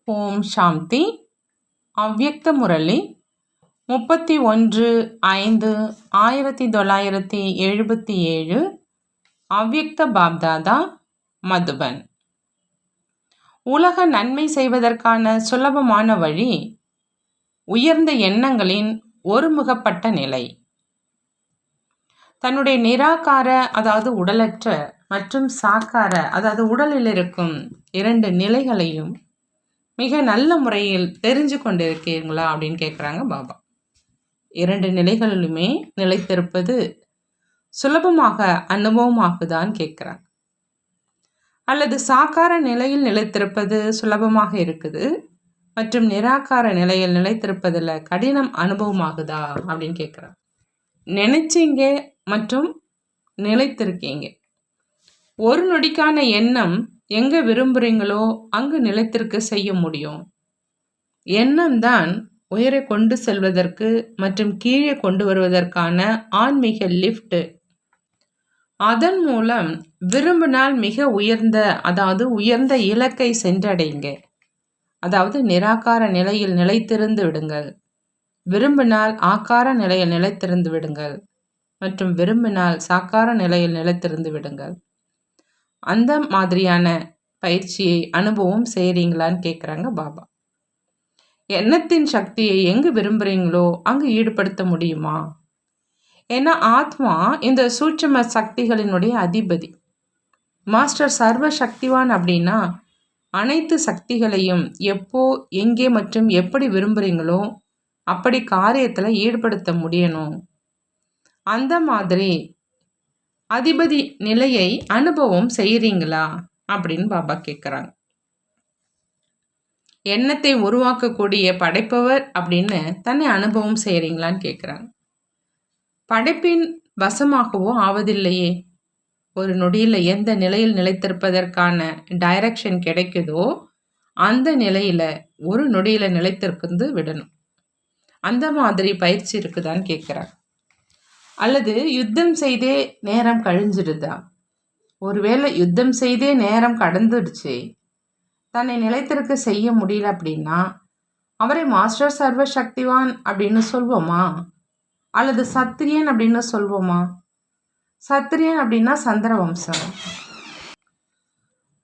ஓம் சாந்தி. அவ்யக்த முரளி 31/5/1977. அவ்யக்த பாப்தாதா, மதுபன். உலக நன்மை செய்வதற்கான சுலபமான வழி உயர்ந்த எண்ணங்களின் ஒருமுகப்பட்ட நிலை. தன்னுடைய நிராகார அதாவது உடலற்ற மற்றும் சாக்கார அதாவது உடலில் இருக்கும் இரண்டு நிலைகளையும் மிக நல்ல முறையில் தெரிஞ்சு கொண்டிருக்கீங்களா அப்படின்னு கேட்குறாங்க பாபா. இரண்டு நிலைகளிலுமே நிலைத்திருப்பது சுலபமாக அனுபவமாகுதான் கேட்குறாங்க. அல்லது சாக்கார நிலையில் நிலைத்திருப்பது சுலபமாக இருக்குது மற்றும் நிராகார நிலையில் நிலைத்திருப்பதில் கடினம் அனுபவமாகுதா அப்படின்னு கேட்குறாங்க. நினைச்சிங்க மற்றும் நிலைத்திருக்கீங்க. ஒரு நொடிக்கான எண்ணம் எங்கே விரும்புகிறீங்களோ அங்கு நிலைத்திருக்க செய்ய முடியும். எண்ணம் தான் உயரை கொண்டு செல்வதற்கு மற்றும் கீழே கொண்டு வருவதற்கான ஆன்மீக லிஃப்ட். அதன் மூலம் விரும்பினால் மிக உயர்ந்த அதாவது உயர்ந்த இலக்கை சென்றடைங்க. அதாவது நிராகார நிலையில் நிலைத்திருந்து விடுங்கள், விரும்பினால் ஆக்கார நிலையில் நிலைத்திருந்து விடுங்கள் மற்றும் விரும்பினால் சாக்கார நிலையில் நிலைத்திருந்து விடுங்கள். அந்த மாதிரியான பயிற்சியை அனுபவம் செய்கிறீங்களான்னு கேட்குறாங்க பாபா. எண்ணத்தின் சக்தியை எங்கு விரும்புகிறீங்களோ அங்கு ஈடுபடுத்த முடியுமா? ஏன்னா ஆத்மா இந்த சூட்சும சக்திகளினுடைய அதிபதி. மாஸ்டர் சர்வ சக்திவான் அப்படின்னா அனைத்து சக்திகளையும் எப்போ எங்கே மற்றும் எப்படி விரும்புகிறீங்களோ அப்படி காரியத்தில் ஈடுபடுத்த முடியணும். அந்த மாதிரி அதிபதி நிலையை அனுபவம் செய்கிறீங்களா அப்படின்னு பாபா கேட்குறாங்க. எண்ணத்தை உருவாக்கக்கூடிய படைப்பவர் அப்படின்னு தன்னை அனுபவம் செய்கிறீங்களான்னு கேட்குறாங்க. படைப்பின் வசமாகவோ ஆவதில்லையே. ஒரு நொடியில் எந்த நிலையில் நிலைத்திருப்பதற்கான டைரக்ஷன் கிடைக்குதோ அந்த நிலையில் ஒரு நொடியில் நிலைத்திருந்து விடணும். அந்த மாதிரி பயிற்சி இருக்குதான்னு கேட்குறாங்க. அல்லது யுத்தம் செய்தே நேரம் கழிஞ்சிடுதா? ஒருவேளை யுத்தம் செய்தே நேரம் கடந்துடுச்சு, தன்னை நிலைத்திருக்க செய்ய முடியல அப்படின்னா அவரை மாஸ்டர் சர்வ சக்திவான் அப்படின்னு சொல்வோமா? அல்லது சத்திரியன் அப்படின்னு சொல்வோமா? சத்திரியன் அப்படின்னா சந்திர வம்சம்.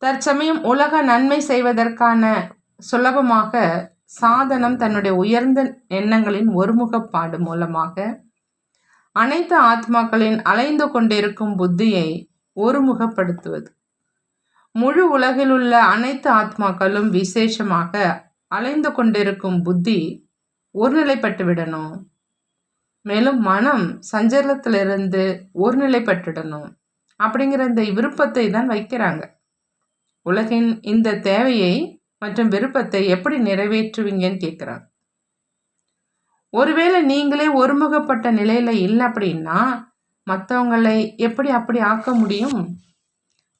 தற்சமயம் உலக நன்மை செய்வதற்கான சுலபமாக சாதனம் தன்னுடைய உயர்ந்த எண்ணங்களின் ஒருமுகப்பாடு மூலமாக அனைத்து ஆத்மாக்களின் அலைந்து கொண்டிருக்கும் புத்தியை ஒருமுகப்படுத்துவது. முழு உலகில் உள்ள அனைத்து ஆத்மாக்களும் விசேஷமாக அலைந்து கொண்டிருக்கும் புத்தி ஒருநிலைப்பட்டு விடணும். மேலும் மனம் சஞ்சலத்திலிருந்து ஒருநிலைப்பட்டுடணும் அப்படிங்கிற இந்த விருப்பத்தை தான் வைக்கிறாங்க. உலகின் இந்த தேவையை மற்றும் விருப்பத்தை எப்படி நிறைவேற்றுவீங்கன்னு கேட்குறாங்க. ஒருவேளை நீங்களே ஒருமுகப்பட்ட நிலையில் இல்லை அப்படின்னா மற்றவங்களை எப்படி அப்படி ஆக்க முடியும்?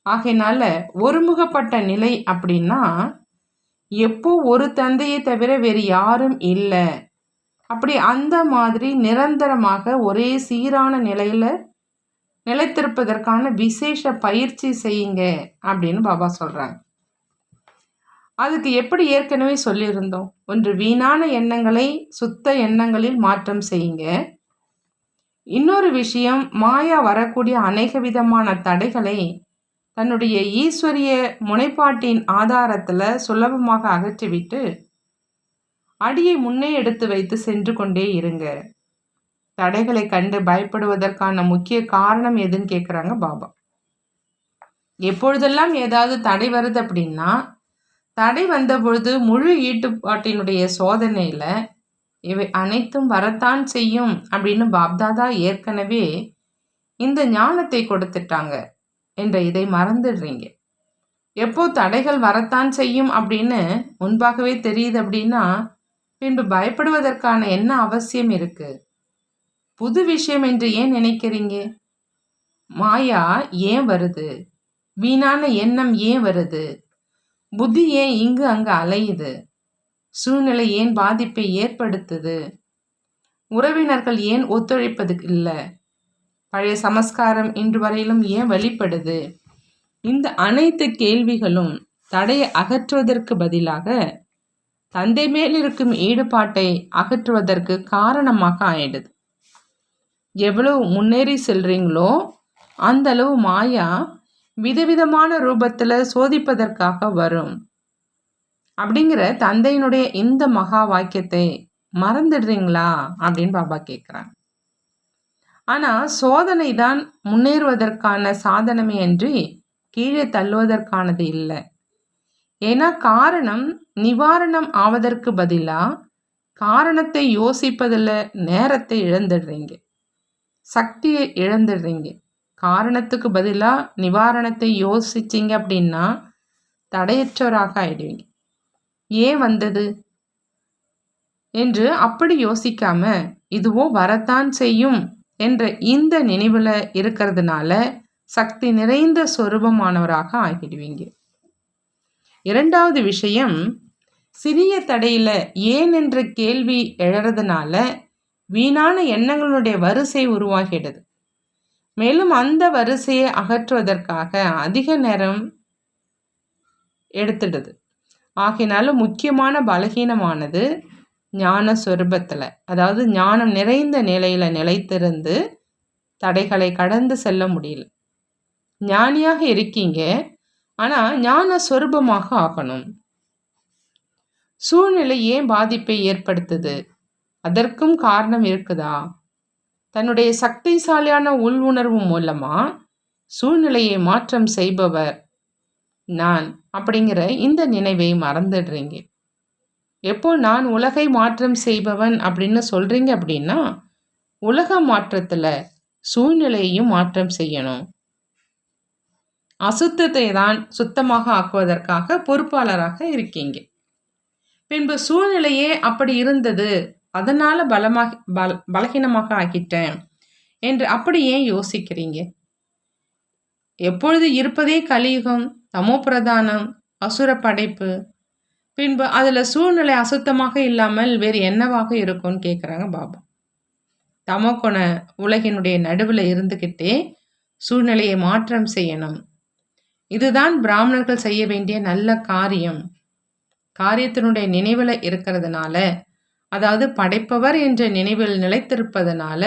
ஆகையினால ஒருமுகப்பட்ட நிலை அப்படின்னா எப்போ ஒரு தந்தையை தவிர வேறு யாரும் இல்லை, அப்படி அந்த மாதிரி நிரந்தரமாக ஒரே சீரான நிலையில் நிலைத்திருப்பதற்கான விசேஷ பயிற்சி செய்யுங்க அப்படின்னு பாபா சொல்கிறாங்க. அதுக்கு எப்படி ஏற்கனவே சொல்லியிருந்தோம். ஒன்று வீணான எண்ணங்களை சுத்த எண்ணங்களில் மாற்றம் செய்யுங்க. இன்னொரு விஷயம், மாயா வரக்கூடிய அநேக விதமான தடைகளை தன்னுடைய ஈஸ்வரிய முனைப்பாட்டின் ஆதாரத்தில் சுலபமாக அகற்றிவிட்டு அடியை முன்னே எடுத்து வைத்து சென்று கொண்டே இருங்க. தடைகளை கண்டு பயப்படுவதற்கான முக்கிய காரணம் எதுன்னு கேட்குறாங்க பாபா. எப்பொழுதெல்லாம் ஏதாவது தடை வருது அப்படின்னா தடை வந்த பொழுது முழு ஈடுபாட்டினுடைய சோதனையில் இவை அனைத்தும் வரத்தான் செய்யும் அப்படின்னு பாப்தாதா ஏற்கனவே இந்த ஞானத்தை கொடுத்துட்டாங்க என்ற இதை மறந்துடுறீங்க. எப்போ தடைகள் வரத்தான் செய்யும் அப்படின்னு முன்பாகவே தெரியுது அப்படின்னா பின்பு பயப்படுவதற்கான என்ன அவசியம் இருக்கு? புது விஷயம் என்று ஏன் நினைக்கிறீங்க? மாயா ஏன் வருது? வீணான எண்ணம் ஏன் வருது? புத்தி ஏன் இங்கு அங்கு அலையுது? சூழ்நிலை ஏன் பாதிப்பை ஏற்படுத்துது? உறவினர்கள் ஏன் ஒத்துழைப்பது இல்லை? பழைய சமஸ்காரம் இன்று வரையிலும் ஏன் வெளிப்படுது? இந்த அனைத்து கேள்விகளும் தடையை அகற்றுவதற்கு பதிலாக தந்தை மேல் இருக்கும் ஈடுபாட்டை அகற்றுவதற்கு காரணமாக ஆயிடுது. எவ்வளவு முன்னேறி செல்றீங்களோ அந்த அளவு மாயா விதவிதமான ரூபத்தில் சோதிப்பதற்காக வரும். அப்படிங்கிற தந்தையினுடைய இந்த மகா வாக்கியத்தை மறந்துடுறீங்களா அப்படின்னு பாபா கேட்குறாங்க. ஆனால் சோதனை தான் முன்னேறுவதற்கான சாதனமே அன்றி கீழே தள்ளுவதற்கானது இல்லை. ஏன்னா காரணம் நிவாரணம் ஆவதற்கு பதிலாக காரணத்தை யோசிப்பதில் நேரத்தை இழந்துடுறீங்க, சக்தியை இழந்துடுறீங்க. காரணத்துக்கு பதிலாக நிவாரணத்தை யோசிச்சிங்க அப்படின்னா தடையற்றவராக ஆயிடுவீங்க. ஏன் வந்தது என்று அப்படி யோசிக்காம இதுவோ வரத்தான் செய்யும் என்ற இந்த நினைவில் இருக்கிறதுனால சக்தி நிறைந்த சொரூபமானவராக ஆகிடுவீங்க. இரண்டாவது விஷயம், சிறிய தடையில் ஏன் என்ற கேள்வி எழறதுனால வீணான எண்ணங்களுடைய வரிசை உருவாகிடுது. மேலும் அந்த வரிசையை அகற்றுவதற்காக அதிக நேரம் எடுத்துடுது. ஆகையினால முக்கியமான பலகீனமானது ஞான சொரூபத்தில், அதாவது ஞானம் நிறைந்த நிலையில் நிலைத்திருந்து தடைகளை கடந்து செல்ல முடியல. ஞானியாக இருக்கீங்க, ஆனால் ஞான சொரூபமாக ஆகணும். சூழ்நிலை ஏன் பாதிப்பை ஏற்படுத்துது? அதற்கும் காரணம் இருக்குதா? தன்னுடைய சக்திசாலியான உள் உணர்வு மூலமா சூழ்நிலையை மாற்றம் செய்பவர் நான் அப்படிங்கிற இந்த நினைவை மறந்துடுறீங்க. எப்போ நான் உலகை மாற்றம் செய்பவன் அப்படின்னு சொல்றீங்க அப்படின்னா உலக மாற்றத்துல சூழ்நிலையையும் மாற்றம் செய்யணும். அசுத்தத்தை தான் சுத்தமாக ஆக்குவதற்காக பொறுப்பாளராக இருக்கீங்க. பின்பு சூழ்நிலையே அப்படி இருந்தது, அதனால பலகீனமாக ஆக்கிட்டேன் என்று அப்படி ஏன் யோசிக்கிறீங்க? எப்பொழுது இருப்பதே கலியுகம், தமோ பிரதானம், அசுர படைப்பு. பின்பு அதில் சூழ்நிலை அசுத்தமாக இல்லாமல் வேறு என்னவாக இருக்கும்னு கேட்குறாங்க பாபா. தமோகுண உலகினுடைய நடுவில் இருந்துக்கிட்டே சூழ்நிலையை மாற்றம் செய்யணும். இதுதான் பிராமணர்கள் செய்ய வேண்டிய நல்ல காரியம். காரியத்தினுடைய நினைவில் இருக்கிறதுனால, அதாவது படைப்பவர் என்ற நினைவில் நிலைத்திருப்பதனால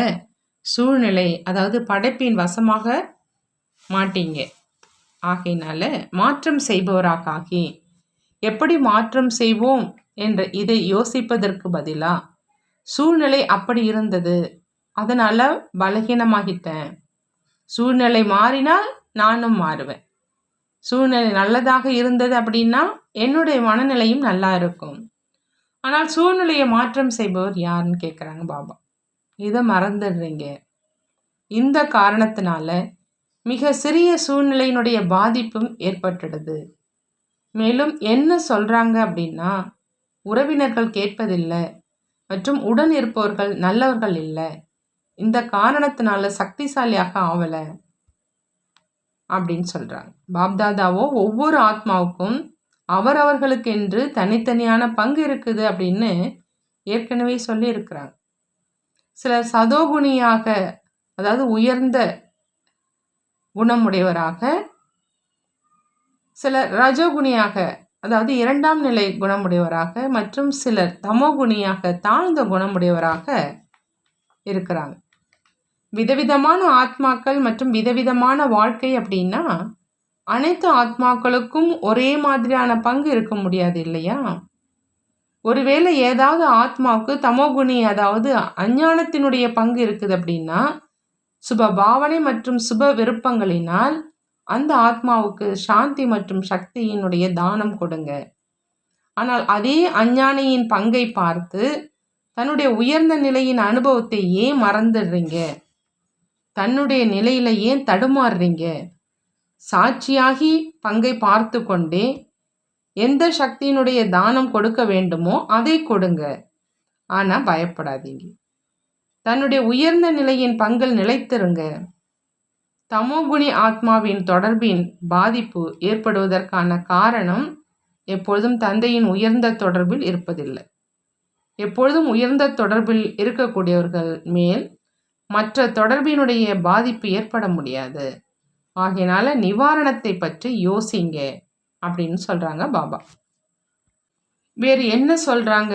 சூழ்நிலை, அதாவது படைப்பின் வசமாக மாட்டீங்க. ஆகையினால மாற்றம் செய்பவராக ஆகி எப்படி மாற்றம் செய்வோம் என்ற இதை யோசிப்பதற்கு பதிலாக சூழ்நிலை அப்படி இருந்தது, அதனால் பலகீனமாகிட்டேன், சூழ்நிலை மாறினால் நானும் மாறுவேன், சூழ்நிலை நல்லதாக இருந்தது அப்படின்னா என்னுடைய மனநிலையும் நல்லா இருக்கும். ஆனால் சூழ்நிலையை மாற்றம் செய்பவர் யாருன்னு கேட்குறாங்க பாபா. இதை மறந்துடுறீங்க. இந்த காரணத்தினால மிக சிறிய சூழ்நிலையினுடைய பாதிப்பும் ஏற்பட்டுடுது. மேலும் என்ன சொல்கிறாங்க அப்படின்னா, உறவினர்கள் கேட்பதில்லை மற்றும் உடன் இருப்பவர்கள் நல்லவர்கள் இல்லை, இந்த காரணத்தினால சக்திசாலியாக ஆவலை அப்படின்னு சொல்கிறாங்க. பாப்தாதாவோ ஒவ்வொரு ஆத்மாவுக்கும் அவரவர்களுக்கென்று தனித்தனியான பங்கு இருக்குது அப்படின்னு ஏற்கனவே சொல்லி இருக்கிறாங்க. சிலர் சதோகுணியாக, அதாவது உயர்ந்த குணமுடையவராக, சிலர் ரஜோகுணியாக, அதாவது இரண்டாம் நிலை குணமுடையவராக, மற்றும் சிலர் தமோகுணியாக தாழ்ந்த குணமுடையவராக இருக்கிறாங்க. விதவிதமான ஆத்மாக்கள் மற்றும் விதவிதமான வாழ்க்கை அப்படின்னா அனைத்து ஆத்மாக்களுக்கும் ஒரே மாதிரியான பங்கு இருக்க முடியாது இல்லையா? ஒருவேளை ஏதாவது ஆத்மாவுக்கு தமோகுணி, அதாவது அஞ்ஞானத்தினுடைய பங்கு இருக்குது அப்படின்னா சுப பாவனை மற்றும் சுப விருப்பங்களினால் அந்த ஆத்மாவுக்கு சாந்தி மற்றும் சக்தியினுடைய தானம் கொடுங்க. ஆனால் அதே அஞ்ஞானியின் பங்கை பார்த்து தன்னுடைய உயர்ந்த நிலையின் அனுபவத்தை ஏன் மறந்துடுறீங்க? தன்னுடைய நிலையில ஏன் தடுமாறுறீங்க? சாட்சியாகி பங்கை பார்த்து கொண்டே எந்த சக்தியினுடைய தானம் கொடுக்க வேண்டுமோ அதை கொடுங்க. ஆனால் பயப்படாதீங்க. தன்னுடைய உயர்ந்த நிலையின் பங்கில் நிலைத்திருங்க. தமோகுணி ஆத்மாவின் தொடர்பின் பாதிப்பு ஏற்படுவதற்கான காரணம் எப்பொழுதும் தந்தையின் உயர்ந்த தொடர்பில் இருப்பதில்லை. எப்பொழுதும் உயர்ந்த தொடர்பில் இருக்கக்கூடியவர்கள் மேல் மற்ற தொடர்பினுடைய பாதிப்பு ஏற்பட முடியாது. ஆகையினால நிவாரணத்தை பற்றி யோசிங்க அப்படின்னு சொல்கிறாங்க பாபா. வேறு என்ன சொல்றாங்க?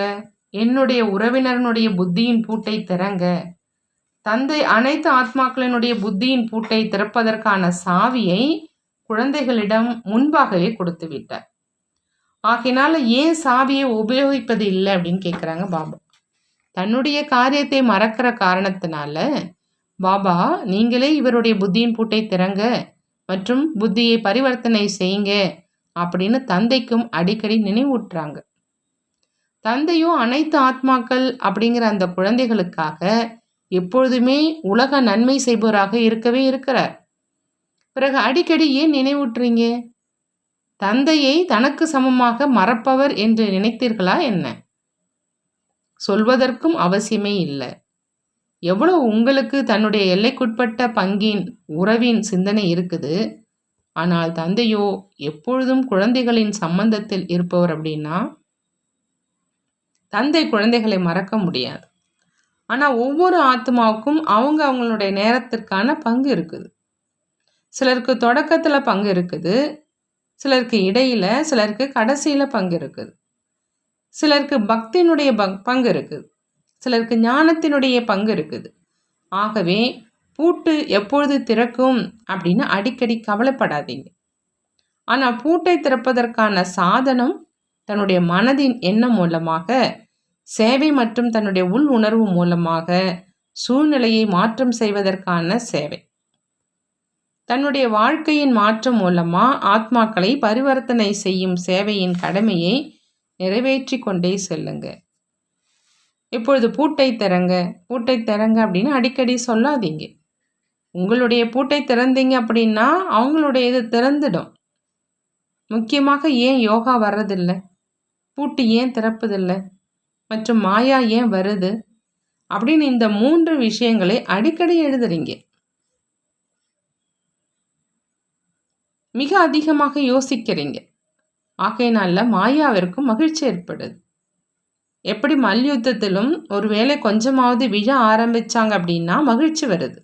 என்னுடைய உறவினர்களுடைய புத்தியின் பூட்டை திறங்க. தந்தை அனைத்து ஆத்மாக்களினுடைய புத்தியின் பூட்டை திறப்பதற்கான சாவியை குழந்தைகளிடம் முன்பாகவே கொடுத்து விட்டார். ஆகையினால ஏன் சாவியை உபயோகிப்பது இல்லை அப்படின்னு கேட்குறாங்க பாபா. தன்னுடைய காரியத்தை மறக்கிற காரணத்தினால பாபா நீங்களே இவருடைய புத்தியின் பூட்டை திறங்க மற்றும் புத்தியை பரிவர்த்தனை செய்யுங்க அப்படின்னு தந்தைக்கும் அடிக்கடி நினைவூட்டுறாங்க. தந்தையும் அனைத்து ஆத்மாக்கள் அப்படிங்கிற அந்த குழந்தைகளுக்காக எப்பொழுதுமே உலக நன்மை செய்பவராக இருக்கவே இருக்கிறார். பிறகு அடிக்கடி ஏன் நினைவூட்டுறீங்க? தந்தையை தனக்கு சமமாக மறப்பவர் என்று நினைத்தீர்களா என்ன? சொல்வதற்கும் அவசியமே இல்லை. எவ்வளவு உங்களுக்கு தன்னுடைய எல்லைக்குட்பட்ட பங்கின் உறவின் சிந்தனை இருக்குது. ஆனால் தந்தையோ எப்பொழுதும் குழந்தைகளின் சம்பந்தத்தில் இருப்பவர். அப்படின்னா தந்தை குழந்தைகளை மறக்க முடியாது. ஆனால் ஒவ்வொரு ஆத்மாவுக்கும் அவங்களுடைய நேரத்திற்கான பங்கு இருக்குது. சிலருக்கு தொடக்கத்தில் பங்கு இருக்குது, சிலருக்கு இடையில, சிலருக்கு கடைசியில் பங்கு இருக்குது, சிலருக்கு பக்தியினுடைய பங்கு இருக்குது, சிலருக்கு ஞானத்தினுடைய பங்கு இருக்குது. ஆகவே பூட்டு எப்பொழுது திறக்கும் அப்படின்னு அடிக்கடி கவலைப்படாதீங்க. ஆனால் பூட்டை திறப்பதற்கான சாதனம் தன்னுடைய மனதின் எண்ணம் மூலமாக, சேவை மற்றும் தன்னுடைய உள் உணர்வு மூலமாக சூழ்நிலையை மாற்றம் செய்வதற்கான சேவை. தன்னுடைய வாழ்க்கையின் மாற்றம் மூலமா ஆத்மாக்களை பரிவர்த்தனை செய்யும் சேவையின் கடமையை நிறைவேற்றி கொண்டே செல்லுங்க. இப்பொழுது பூட்டை திறங்க, பூட்டை திறங்க அப்படின்னு அடிக்கடி சொல்லாதீங்க. உங்களுடைய பூட்டை திறந்தீங்க அப்படின்னா அவங்களுடைய இது திறந்துடும். முக்கியமாக ஏன் யோகா வர்றதில்லை, பூட்டு ஏன் திறப்பதில்லை மற்றும் மாயா ஏன் வருது அப்படின்னு இந்த 3 விஷயங்களை அடிக்கடி எழுதுறீங்க. மிக அதிகமாக யோசிக்கிறீங்க. ஆகையினால மாயாவிற்கும் மகிழ்ச்சி ஏற்படுது. எப்படி மல்யுத்தத்திலும் ஒருவேளை கொஞ்சமாவது விழ ஆரம்பிச்சாங்க அப்படின்னா மகிழ்ச்சி வருது.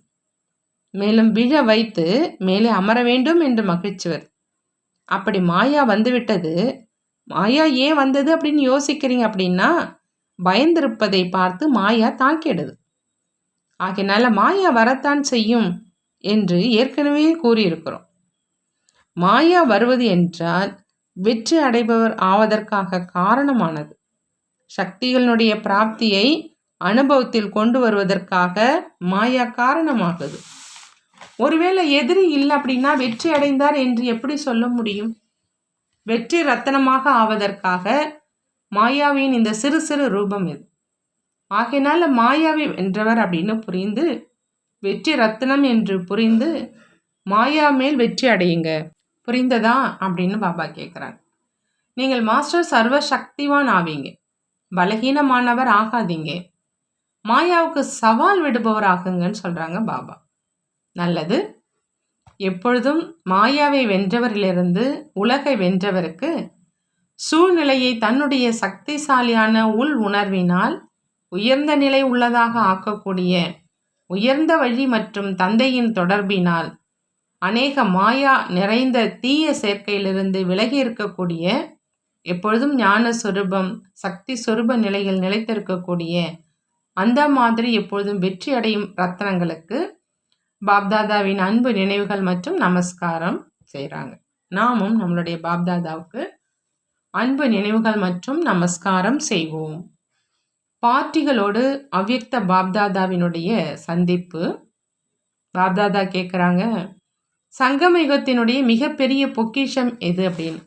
மேலும் விழ வைத்து மேலே அமர வேண்டும் என்று மகிழ்ச்சி வருது. அப்படி மாயா வந்துவிட்டது. மாயா ஏன் வந்தது அப்படின்னு யோசிக்கிறீங்க அப்படின்னா பயந்திருப்பதை பார்த்து மாயா தாக்கிடுது. ஆகையினால மாயா வரத்தான் செய்யும் என்று ஏற்கனவே கூறியிருக்கிறோம். மாயா வருவது என்றால் வெற்றி அடைபவர் ஆவதற்காக காரணமானது. சக்திகளினுடைய பிராப்தியை அனுபவத்தில் கொண்டு வருவதற்காக மாயா காரணமாகுது. ஒருவேளை எதிரி இல்லை அப்படின்னா வெற்றி அடைந்தார் என்று எப்படி சொல்ல முடியும்? வெற்றி ரத்தனமாக ஆவதற்காக மாயாவின் இந்த சிறு சிறு ரூபம் இது. ஆகையினால மாயாவை வென்றவர் அப்படின்னு புரிந்து, வெற்றி ரத்தனம் என்று புரிந்து மாயா மேல் வெற்றி அடையுங்க. புரிந்ததா அப்படின்னு பாபா கேட்குறாங்க. நீங்கள் மாஸ்டர் சர்வ சக்திவான் ஆவீங்க, பலகீனமானவர் ஆகாதீங்க, மாயாவுக்கு சவால் விடுபவர் ஆகுங்கன்னு சொல்கிறாங்க பாபா. நல்லது. எப்பொழுதும் மாயாவை வென்றவரிலிருந்து உலகை வென்றவருக்கு சூழ்நிலையை தன்னுடைய சக்திசாலியான உள் உணர்வினால் உயர்ந்த நிலை உள்ளதாக ஆக்கக்கூடிய உயர்ந்த வழி மற்றும் தந்தையின் தொடர்பினால் அநேக மாயா நிறைந்த தீய சேர்க்கையிலிருந்து விலகி இருக்கக்கூடிய, எப்பொழுதும் ஞான சொரூபம் சக்தி சொரூப நிலையில் நிலைத்திருக்கக்கூடிய அந்த மாதிரி எப்பொழுதும் வெற்றி அடையும் ரத்னங்களுக்கு பாப்தாதாவின் அன்பு நினைவுகள் மற்றும் நமஸ்காரம் செய்கிறாங்க. நாமும் நம்மளுடைய பாப்தாதாவுக்கு அன்பு நினைவுகள் மற்றும் நமஸ்காரம் செய்வோம். பார்ட்டிகளோடு அவ்யக்த பாப்தாதாவினுடைய சந்திப்பு. பாப்தாதா கேட்குறாங்க, சங்கமயுகத்தினுடைய மிகப்பெரிய பொக்கிஷம் எது அப்படின்னு.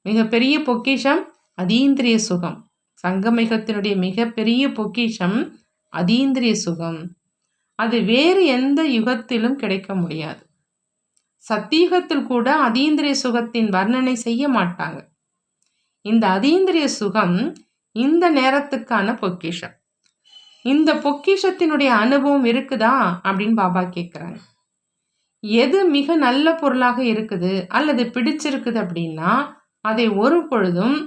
மிகப்பெரிய பொக்கிஷம் அதீந்திரிய சுகம். சங்கமயுகத்தினுடைய மிகப்பெரிய பொக்கிஷம் அதீந்திரிய சுகம். அது வேறு எந்த யுகத்திலும் கிடைக்க முடியாது. சத்தியுகத்தில் கூட அதீந்திரிய சுகத்தின் வர்ணனை செய்ய மாட்டாங்க. இந்த அதீந்திரிய சுகம் இந்த நேரத்துக்கான பொக்கிஷம். இந்த பொக்கிஷத்தினுடைய அனுபவம் இருக்குதா அப்படின்னு பாபா கேட்குறாங்க. எது மிக நல்ல பொருளாக இருக்குது அல்லது பிடிச்சிருக்குது அப்படின்னா அதை ஒரு பொழுதும்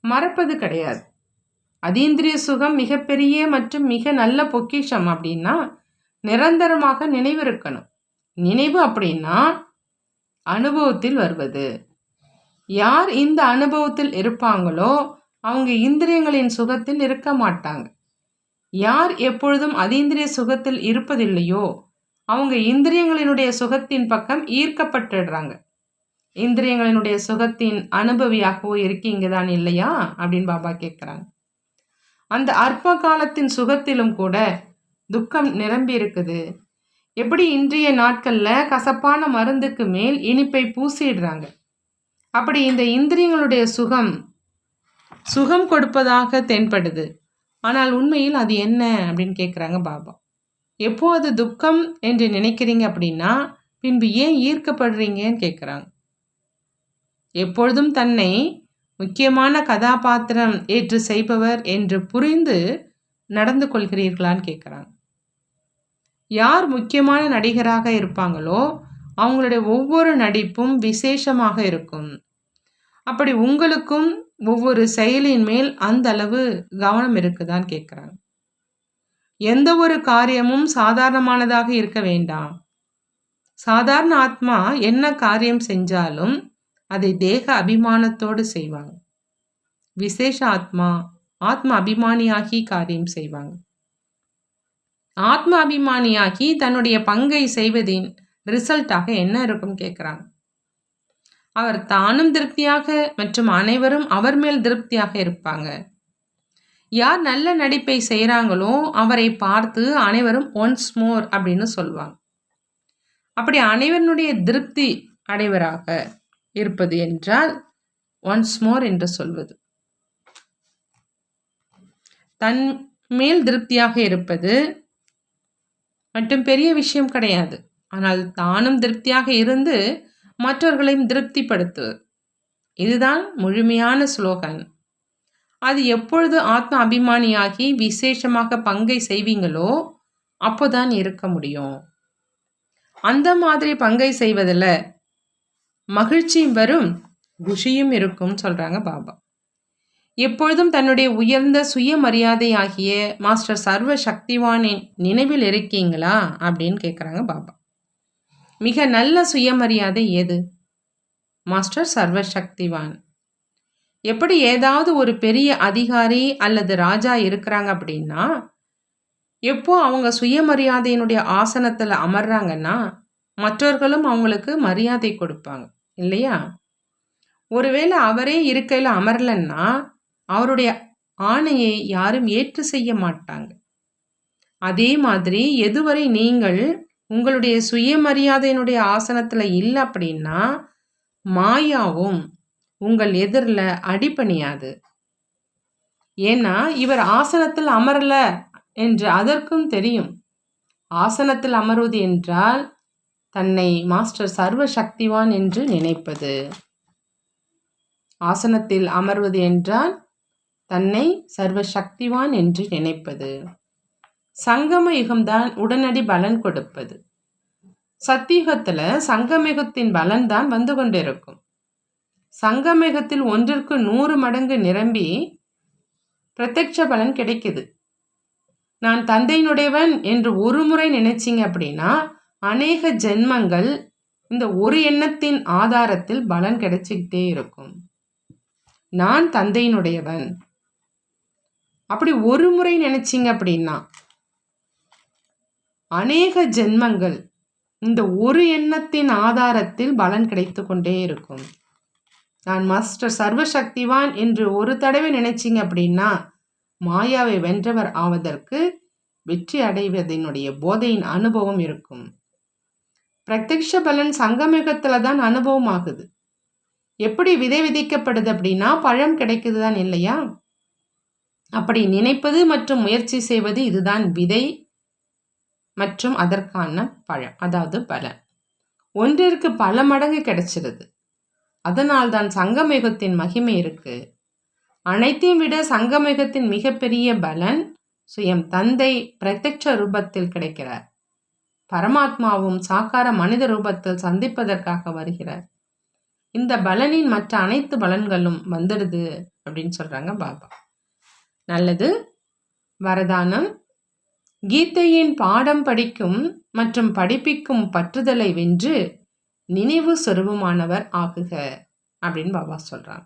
மறப்பது கிடையாது. அதீந்திரிய சுகம் மிகப்பெரிய மற்றும் மிக நல்ல பொக்கிஷம் அப்படின்னா நிரந்தரமாக நினைவு இருக்கணும். நினைவு அப்படின்னா அனுபவத்தில் வருவது. யார் இந்த அனுபவத்தில் இருப்பாங்களோ அவங்க இந்திரியங்களின் சுகத்தில் இருக்க மாட்டாங்க. யார் எப்பொழுதும் அதீந்திரிய சுகத்தில் இருப்பதில்லையோ அவங்க இந்திரியங்களினுடைய சுகத்தின் பக்கம் ஈர்க்கப்பட்டுடுறாங்க. இந்திரியங்களினுடைய சுகத்தின் அனுபவியாகவோ இருக்கீங்க தான் இல்லையா அப்படின்னு பாபா கேட்குறாங்க. அந்த அற்ப காலத்தின் சுகத்திலும் கூட துக்கம் நிரம்பி இருக்குது. எப்படி இன்றைய நாட்கள்ல கசப்பான மருந்துக்கு மேல் இனிப்பை பூசிடுறாங்க, அப்படி இந்த இந்திரியங்களுடைய சுகம் கொடுப்பதாக தென்படுது. ஆனால் உண்மையில் அது என்ன அப்படின்னு கேட்குறாங்க பாபா. எப்போ அது துக்கம் என்று நினைக்கிறீங்க அப்படின்னா பின்பு ஏன் ஈர்க்கப்படுறீங்கன்னு கேட்குறாங்க. எப்பொழுதும் தன்னை முக்கியமான கதாபாத்திரம் ஏற்று செய்பவர் என்று புரிந்து நடந்து கொள்கிறீர்களான்னு கேட்குறாங்க. யார் முக்கியமான நடிகராக இருப்பாங்களோ அவங்களுடைய ஒவ்வொரு நடிப்பும் விசேஷமாக இருக்கும். அப்படி உங்களுக்கும் ஒவ்வொரு செயலின் மேல் அந்த அளவு கவனம் இருக்குதான்னு கேட்குறாங்க. எந்த ஒரு காரியமும் சாதாரணமானதாக இருக்க வேண்டாம். சாதாரண ஆத்மா என்ன காரியம் செஞ்சாலும் அதை தேக அபிமானத்தோடு செய்வாங்க. விசேஷ ஆத்மா ஆத்ம அபிமானியாகி காரியம் செய்வாங்க. ஆத்ம அபிமானியாகி தன்னுடைய பங்கை செய்வதின் ரிசல்ட்டாக என்ன இருக்கும் கேட்குறாங்க. அவர் தானும் திருப்தியாக மற்றும் அனைவரும் அவர் மேல் திருப்தியாக இருப்பாங்க. யார் நல்ல நடிப்பை செய்கிறாங்களோ அவரை பார்த்து அனைவரும் ஒன்ஸ் மோர் அப்படின்னு சொல்லுவாங்க. அப்படி அனைவருடைய திருப்தி அடைவராக இருப்பது என்றால் ஒன்ஸ் மோர் என்று சொல்வது. தன் மேல் திருப்தியாக இருப்பது மட்டும் பெரிய விஷயம் கிடையாது. ஆனால் தானும் திருப்தியாக இருந்து மற்றவர்களையும் திருப்திப்படுத்துவது, இதுதான் முழுமையான ஸ்லோகன். அது எப்பொழுது ஆத்ம அபிமானியாகி விசேஷமாக பங்கை செய்வீங்களோ அப்போதான் இருக்க முடியும். அந்த மாதிரி பங்கை செய்வதில் மகிழ்ச்சியும் வரும், குஷியும் இருக்கும் சொல்றாங்க பாபா. எப்பொழுதும் தன்னுடைய உயர்ந்த சுயமரியாதை ஆகிய மாஸ்டர் சர்வ சக்திவானின் நினைவில் இருக்கீங்களா அப்படின்னு கேட்குறாங்க பாபா. மிக நல்ல சுயமரியாதை எது? மாஸ்டர் சர்வ சக்திவான். எப்படி ஏதாவது ஒரு பெரிய அதிகாரி அல்லது ராஜா இருக்கிறாங்க அப்படின்னா எப்போ அவங்க சுயமரியாதையினுடைய ஆசனத்தில் அமர்றாங்கன்னா மற்றவர்களும் அவங்களுக்கு மரியாதை கொடுப்பாங்க இல்லையா? ஒருவேளை அவரே இருக்கையில் அமரலன்னா அவருடைய ஆணையை யாரும் ஏற்று செய்ய மாட்டாங்க. அதே மாதிரி எதுவரை நீங்கள் உங்களுடைய சுயமரியாதையினுடைய ஆசனத்தில் இல்லை அப்படின்னா மாயாவும் உங்கள் எதிரில் அடிபணியாது. ஏன்னா இவர் ஆசனத்தில் அமரல என்று அதற்கும் தெரியும். ஆசனத்தில் அமர்வது என்றால் தன்னை மாஸ்டர் சர்வ சக்திவான் என்று நினைப்பது. ஆசனத்தில் அமர்வது என்றால் தன்னை சர்வ சக்திவான் என்று நினைப்பது. சங்கம யுகம்தான் உடனடி பலன் கொடுப்பது. சத்தியுகத்துல சங்கமயுகத்தின் பலன் தான் வந்து கொண்டிருக்கும். சங்கமயுகத்தில் 1ற்கு 100 மடங்கு நிரம்பி பிரத்யட்ச பலன் கிடைக்குது. நான் தந்தையினுடையவன் என்று ஒரு முறை நினைச்சிங்க அப்படின்னா அநேக ஜென்மங்கள் இந்த ஒரு எண்ணத்தின் ஆதாரத்தில் பலன் கிடைச்சிக்கிட்டே இருக்கும். நான் தந்தையினுடையவன் அப்படி ஒரு முறை நினைச்சிங்க அப்படின்னா அநேக ஜென்மங்கள் இந்த ஒரு எண்ணத்தின் ஆதாரத்தில் பலன் கிடைத்து கொண்டே இருக்கும். நான் மாஸ்டர் சர்வசக்திவான் என்று ஒரு தடவை நினைச்சிங்க அப்படின்னா மாயாவை வென்றவர் ஆவதற்கு வெற்றி அடைவதனுடைய போதையின் அனுபவம் இருக்கும். பிரத்யக்ஷ பலன் சங்கமிகத்துல தான் அனுபவம் ஆகுது. எப்படி விதை விதைக்கப்படுது அப்படின்னா பழம் கிடைக்குது தான் இல்லையா? அப்படி நினைப்பது மற்றும் முயற்சி செய்வது இதுதான் விதை மற்றும் அதற்கான பழம், அதாவது பலன். ஒன்றிற்கு பல மடங்கு கிடைச்சிருது. அதனால்தான் சங்கமயுகத்தின் மகிமை இருக்கு. அனைத்தையும் விட சங்கமயுகத்தின் மிகப்பெரிய பலன் சுயம் தந்தை பிரத்யட்ச ரூபத்தில் கிடைக்கிறார். பரமாத்மாவும் சாக்கார மனித ரூபத்தில் சந்திப்பதற்காக வருகிறார். இந்த பலனின் மற்ற அனைத்து பலன்களும் வந்துடுது அப்படின்னு சொல்றாங்க பாபா. நல்லது. வரதானம்: கீதையின் பாடம் படிக்கும் மற்றும் படிப்பிக்கும் பற்றுதலை வென்று நினைவு சொருபமானவர் ஆகுக. அப்படின்னு பாபா சொல்கிறாங்க.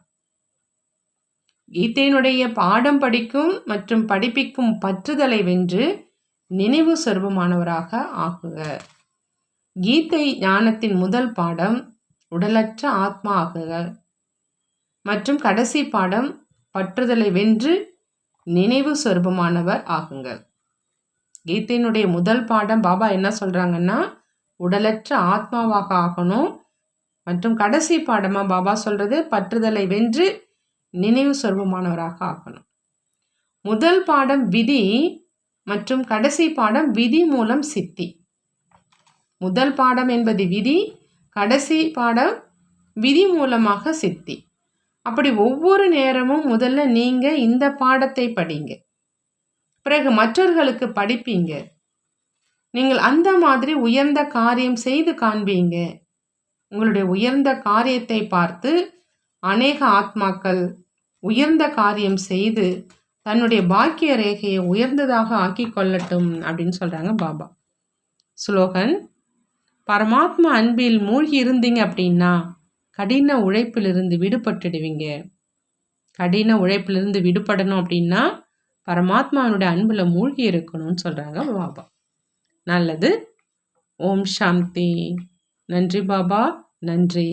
கீதையினுடைய பாடம் படிக்கும் மற்றும் படிப்பிக்கும் பற்றுதலை வென்று நினைவு சொர்பமானவராக ஆகுக. கீதை ஞானத்தின் முதல் பாடம் உடலற்ற ஆத்மா ஆகுக மற்றும் கடைசி பாடம் பற்றுதலை வென்று நினைவு சொர்பமானவர் ஆகுங்கள். கீதையினுடைய முதல் பாடம் பாபா என்ன சொல்கிறாங்கன்னா உடலற்ற ஆத்மாவாக ஆகணும். மற்றும் கடைசி பாடமாக பாபா சொல்கிறது பற்றுதலை வென்று நினைவு சொர்பமானவராக ஆகணும். முதல் பாடம் விதி மற்றும் கடைசி பாடம் விதி மூலம் சித்தி. முதல் பாடம் என்பது விதி, கடைசி பாடம் விதி மூலமாக சித்தி. அப்படி ஒவ்வொரு நேரமும் முதல்ல நீங்கள் இந்த பாடத்தை படிங்க, பிறகு மற்றவர்களுக்கு படிப்பீங்க. நீங்கள் அந்த மாதிரி உயர்ந்த காரியம் செய்து காண்பீங்க. உங்களுடைய உயர்ந்த காரியத்தை பார்த்து அநேக ஆத்மாக்கள் உயர்ந்த காரியம் செய்து தன்னுடைய பாக்கிய ரேகையை உயர்ந்ததாக ஆக்கி கொள்ளட்டும் அப்படின்னு சொல்கிறாங்க பாபா. ஸ்லோகன்: பரமாத்மா அன்பில் மூழ்கி இருந்தீங்க அப்படின்னா கடின உழைப்பிலிருந்து விடுபட்டுடுவீங்க. கடின உழைப்பிலிருந்து விடுபடணும் அப்படின்னா பரமாத்மாவுடைய அன்பில் மூழ்கி இருக்கணும்னு சொல்கிறாங்க பாபா. நல்லது. ஓம் சாந்தி. நன்றி பாபா, நன்றி.